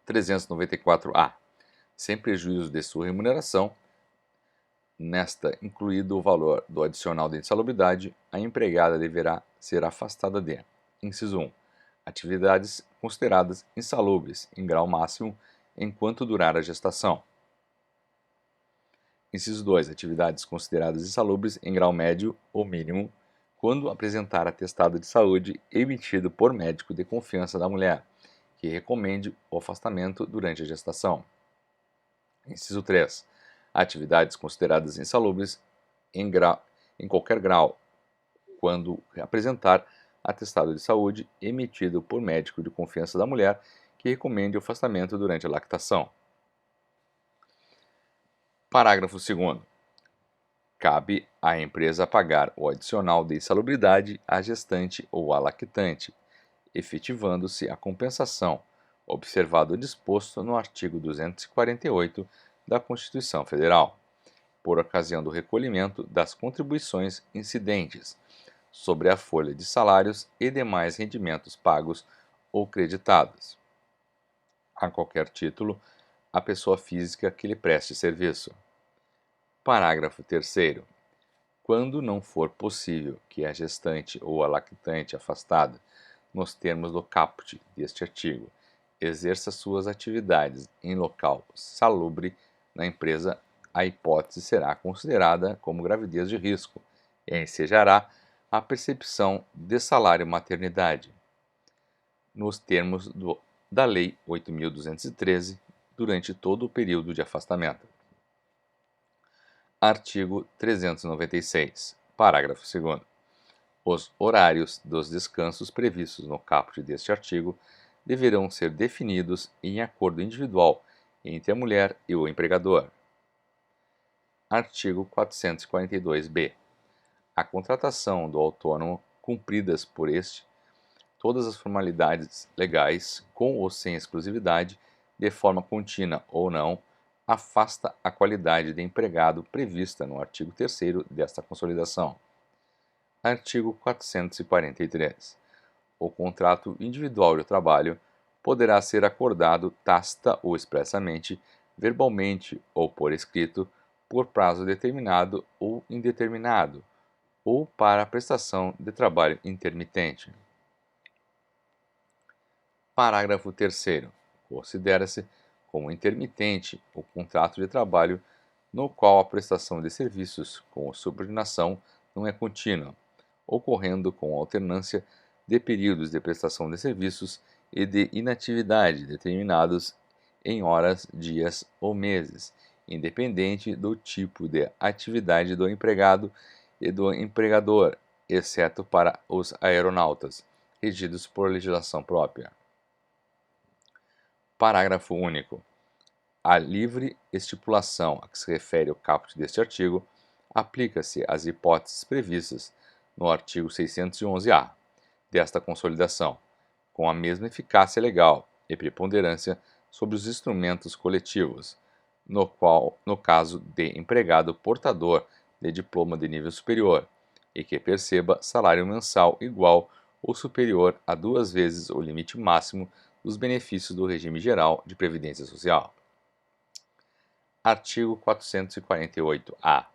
394-A. Sem prejuízo de sua remuneração, nesta incluído o valor do adicional de insalubridade, a empregada deverá ser afastada de: inciso 1. Atividades consideradas insalubres em grau máximo enquanto durar a gestação. Inciso 2. Atividades consideradas insalubres em grau médio ou mínimo quando apresentar atestado de saúde emitido por médico de confiança da mulher, que recomende o afastamento durante a gestação. Inciso 3. Atividades consideradas insalubres em qualquer grau quando apresentar atestado de saúde emitido por médico de confiança da mulher, que recomende o afastamento durante a lactação. Parágrafo 2º. Cabe à empresa pagar o adicional de insalubridade à gestante ou à lactante, efetivando-se a compensação, observado o disposto no artigo 248 da Constituição Federal, por ocasião do recolhimento das contribuições incidentes sobre a folha de salários e demais rendimentos pagos ou creditados, a qualquer título, à pessoa física que lhe preste serviço. Parágrafo 3º. Quando não for possível que a gestante ou a lactante afastada, nos termos do caput deste artigo, exerça suas atividades em local salubre na empresa, a hipótese será considerada como gravidez de risco e ensejará a percepção de salário maternidade, nos termos da Lei 8.213, durante todo o período de afastamento. Artigo 396, parágrafo 2º. Os horários dos descansos previstos no caput deste artigo deverão ser definidos em acordo individual entre a mulher e o empregador. Artigo 442-B. A contratação do autônomo, cumpridas por este todas as formalidades legais, com ou sem exclusividade, de forma contínua ou não, afasta a qualidade de empregado prevista no artigo 3º desta consolidação. Artigo 443. O contrato individual de trabalho poderá ser acordado tácita ou expressamente, verbalmente ou por escrito, por prazo determinado ou indeterminado, ou para a prestação de trabalho intermitente. Parágrafo 3º. Considera-se como intermitente o contrato de trabalho no qual a prestação de serviços com subordinação não é contínua, ocorrendo com alternância de períodos de prestação de serviços e de inatividade determinados em horas, dias ou meses, independente do tipo de atividade do empregado e do empregador, exceto para os aeronautas, regidos por legislação própria. Parágrafo único. A livre estipulação a que se refere o caput deste artigo aplica-se às hipóteses previstas no artigo 611-A desta consolidação, com a mesma eficácia legal e preponderância sobre os instrumentos coletivos, no caso de empregado portador de diploma de nível superior e que perceba salário mensal igual ou superior a 2 vezes o limite máximo dos benefícios do regime geral de previdência social. Artigo 448-A.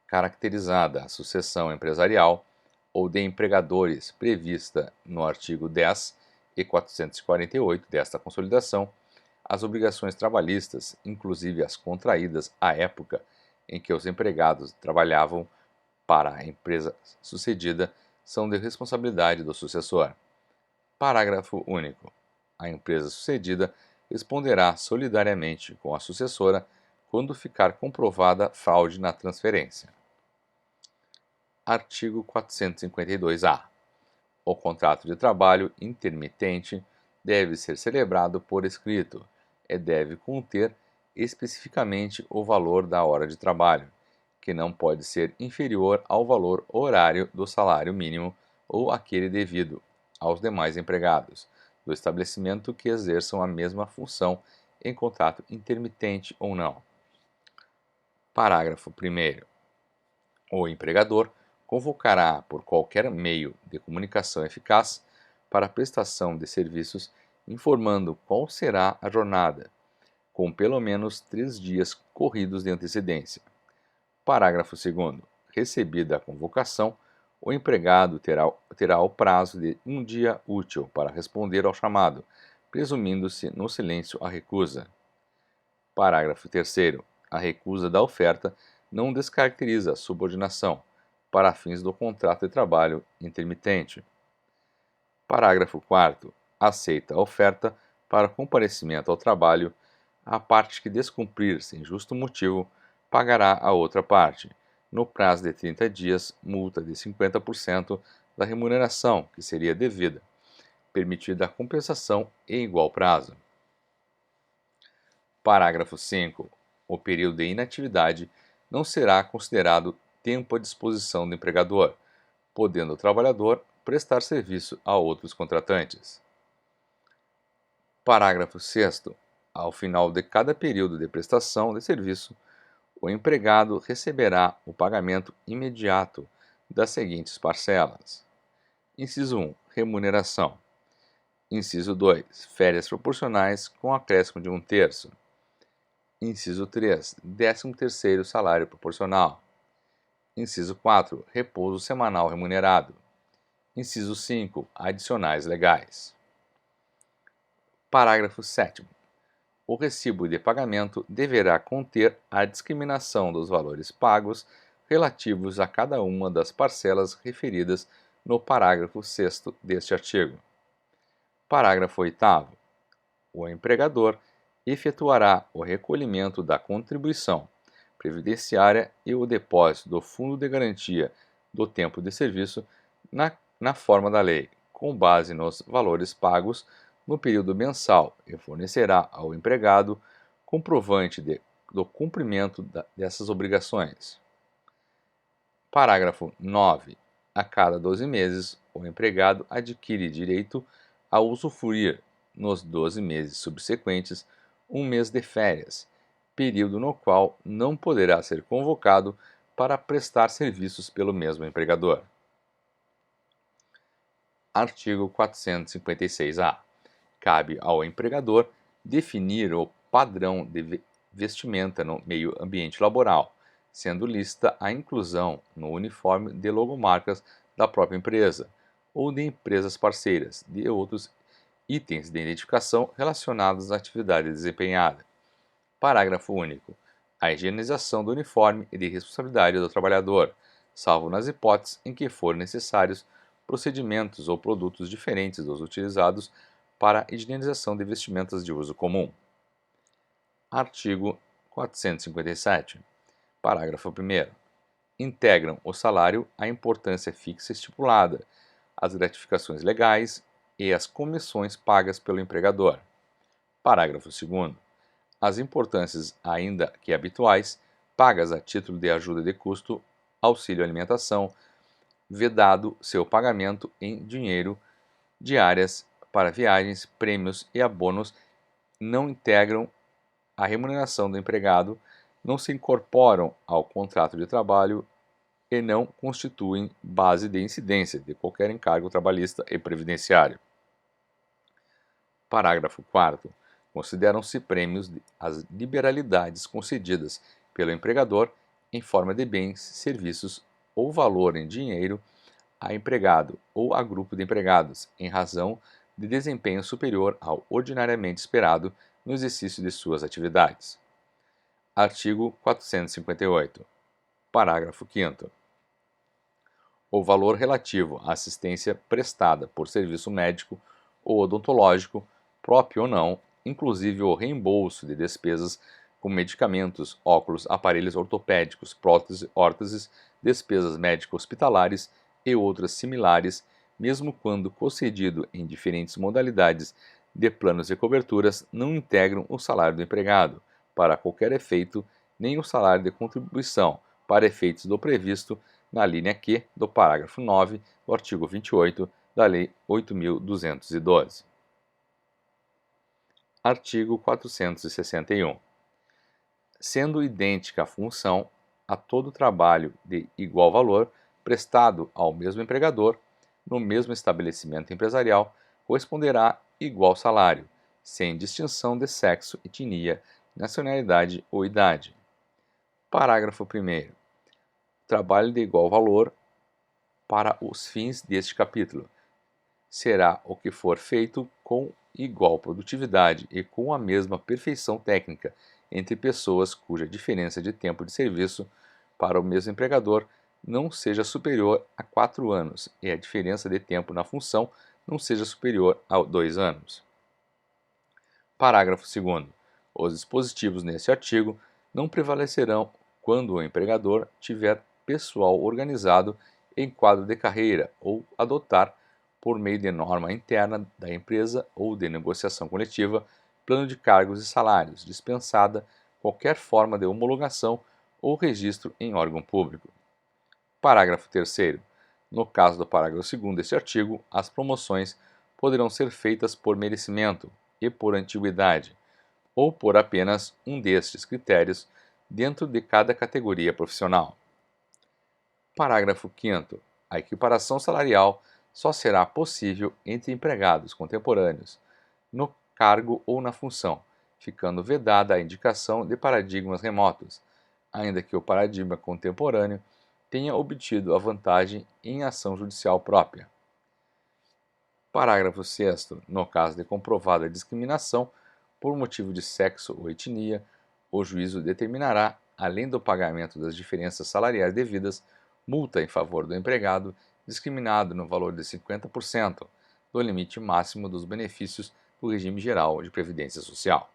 Caracterizada a sucessão empresarial ou de empregadores prevista no artigo 10 e 448 desta consolidação, as obrigações trabalhistas, inclusive as contraídas à época em que os empregados trabalhavam para a empresa sucedida, são de responsabilidade do sucessor. Parágrafo único. A empresa sucedida responderá solidariamente com a sucessora quando ficar comprovada fraude na transferência. Artigo 452-A. O contrato de trabalho intermitente deve ser celebrado por escrito e deve conter especificamente o valor da hora de trabalho, que não pode ser inferior ao valor horário do salário mínimo ou aquele devido aos demais empregados do estabelecimento que exerçam a mesma função em contrato intermitente ou não. Parágrafo 1º. O empregador convocará por qualquer meio de comunicação eficaz para a prestação de serviços informando qual será a jornada, com pelo menos 3 dias corridos de antecedência. Parágrafo 2º. Recebida a convocação, o empregado terá o prazo de 1 dia útil para responder ao chamado, presumindo-se no silêncio a recusa. Parágrafo 3º. A recusa da oferta não descaracteriza a subordinação, para fins do contrato de trabalho intermitente. Parágrafo 4º. Aceita a oferta para comparecimento ao trabalho, a parte que descumprir sem justo motivo pagará a outra parte, no prazo de 30 dias, multa de 50% da remuneração que seria devida, permitida a compensação em igual prazo. Parágrafo 5º. O período de inatividade não será considerado tempo à disposição do empregador, podendo o trabalhador prestar serviço a outros contratantes. Parágrafo 6º. Ao final de cada período de prestação de serviço, o empregado receberá o pagamento imediato das seguintes parcelas. Inciso 1. Remuneração. Inciso 2. Férias proporcionais com acréscimo de 1/3. Inciso 3. 13º salário proporcional. Inciso 4. Repouso semanal remunerado. Inciso 5. Adicionais legais. Parágrafo 7º. O recibo de pagamento deverá conter a discriminação dos valores pagos relativos a cada uma das parcelas referidas no parágrafo 6º deste artigo. Parágrafo 8º. O empregador efetuará o recolhimento da contribuição previdenciária e o depósito do Fundo de Garantia do Tempo de Serviço na forma da lei, com base nos valores pagos no período mensal, e fornecerá ao empregado comprovante do cumprimento dessas obrigações. Parágrafo 9. A cada 12 meses, o empregado adquire direito a usufruir, nos 12 meses subsequentes, 1 mês de férias, período no qual não poderá ser convocado para prestar serviços pelo mesmo empregador. Artigo 456-A. Cabe ao empregador definir o padrão de vestimenta no meio ambiente laboral, sendo lícita a inclusão no uniforme de logomarcas da própria empresa ou de empresas parceiras de outros itens de identificação relacionados à atividade desempenhada. Parágrafo único. A higienização do uniforme é de responsabilidade do trabalhador, salvo nas hipóteses em que forem necessários procedimentos ou produtos diferentes dos utilizados para a higienização de vestimentas de uso comum. Artigo 457. Parágrafo 1º. Integram o salário a importância fixa estipulada, as gratificações legais e as comissões pagas pelo empregador. Parágrafo 2º. As importâncias, ainda que habituais, pagas a título de ajuda de custo, auxílio alimentação, vedado seu pagamento em dinheiro, diárias para viagens, prêmios e abonos, não integram a remuneração do empregado, não se incorporam ao contrato de trabalho e não constituem base de incidência de qualquer encargo trabalhista e previdenciário. Parágrafo 4º. Consideram-se prêmios as liberalidades concedidas pelo empregador em forma de bens, serviços ou valor em dinheiro a empregado ou a grupo de empregados, em razão de desempenho superior ao ordinariamente esperado no exercício de suas atividades. Artigo 458. Parágrafo 5º. O valor relativo à assistência prestada por serviço médico ou odontológico, próprio ou não, inclusive o reembolso de despesas com medicamentos, óculos, aparelhos ortopédicos, próteses, órteses, despesas médico-hospitalares e outras similares, mesmo quando concedido em diferentes modalidades de planos de coberturas, não integram o salário do empregado, para qualquer efeito, nem o salário de contribuição, para efeitos do previsto na linha Q do parágrafo 9 do artigo 28 da Lei 8.212. Artigo 461. Sendo idêntica a função, a todo trabalho de igual valor prestado ao mesmo empregador, no mesmo estabelecimento empresarial, corresponderá igual salário, sem distinção de sexo, etnia, nacionalidade ou idade. Parágrafo 1º. Trabalho de igual valor para os fins deste capítulo será o que for feito com igual produtividade e com a mesma perfeição técnica entre pessoas cuja diferença de tempo de serviço para o mesmo empregador não seja superior a 4 anos e a diferença de tempo na função não seja superior a 2 anos. Parágrafo 2º. Os dispositivos neste artigo não prevalecerão quando o empregador tiver pessoal organizado em quadro de carreira ou adotar, por meio de norma interna da empresa ou de negociação coletiva, plano de cargos e salários, dispensada qualquer forma de homologação ou registro em órgão público. Parágrafo 3º. No caso do parágrafo 2º deste artigo, as promoções poderão ser feitas por merecimento e por antiguidade, ou por apenas um destes critérios dentro de cada categoria profissional. Parágrafo 5º. A equiparação salarial só será possível entre empregados contemporâneos, no cargo ou na função, ficando vedada a indicação de paradigmas remotos, ainda que o paradigma contemporâneo tenha obtido a vantagem em ação judicial própria. Parágrafo 6º. No caso de comprovada discriminação por motivo de sexo ou etnia, o juízo determinará, além do pagamento das diferenças salariais devidas, multa em favor do empregado discriminado no valor de 50% do limite máximo dos benefícios do regime geral de previdência social.